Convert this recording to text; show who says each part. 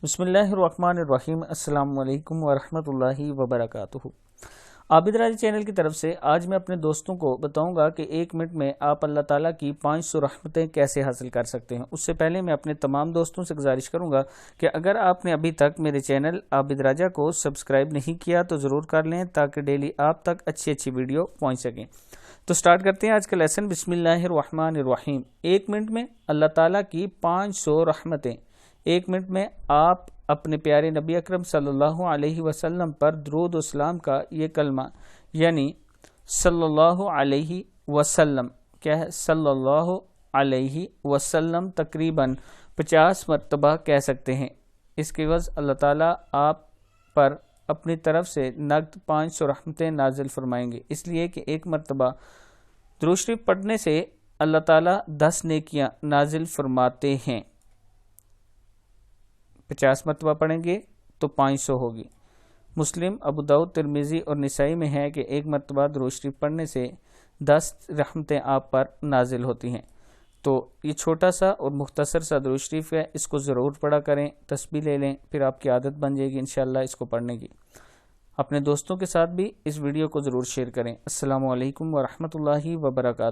Speaker 1: बिस्मिल्लाहिर्रहमानिर्रहीम। अस्सलाम वालेकुम वरहमतुल्लाहि वबरकातुहू। आबिद राजी चैनल की तरफ से आज मैं अपने दोस्तों को बताऊंगा कि 1 मिनट में आप अल्लाह ताला की 500 रहमतें कैसे हासिल कर सकते हैं। उससे पहले मैं अपने तमाम दोस्तों से गुजारिश करूंगा कि अगर आपने अभी तक मेरे चैनल आबिद राजा को सब्सक्राइब नहीं किया तो ज़रूर कर लें ताकि डेली आप तक अच्छी वीडियो पहुँच सकें। तो स्टार्ट करते हैं आज का लेसन। बिस्मिल्लाहिर्रहमानिर्रहीम। 1 मिनट में अल्लाह ताला की 500 रहमतें। 1 मिनट में आप अपने प्यारे नबी अकरम सल्लल्लाहु अलैहि वसल्लम पर दुरूद व सलाम का ये कलमा यानी सल्लल्लाहु अलैहि वसल्लम क्या है, सल्लल्लाहु अलैहि वसल्लम तकरीबन 50 मरतबा कह सकते हैं। इसके वज़ अल्लाह ताला आप पर अपनी तरफ से नक़द 500 रहमतें नाजिल फरमाएंगे, इसलिए कि 1 मरतबा दुरूद शरीफ पढ़ने से अल्लाह ताला 10 नेकियां नाजिल फरमाते हैं। 50 मरतबा पढ़ेंगे तो 500 होगी। मुस्लिम, अबू दाऊद, तिरमिज़ी और निसाई में है कि 1 मरतबा दुरूद शरीफ पढ़ने से 10 रहमतें आप पर नाजिल होती हैं। तो ये छोटा सा और मुख्तसर सा दुरूद शरीफ है, इसको ज़रूर पढ़ा करें, तस्बीह ले लें, फिर आपकी आदत बन जाएगी इंशाअल्लाह इसको पढ़ने की। अपने दोस्तों के साथ भी इस वीडियो को ज़रूर शेयर करें। अस्सलामु अलैकुम वरहमतुल्लाहि वबरकातुहू।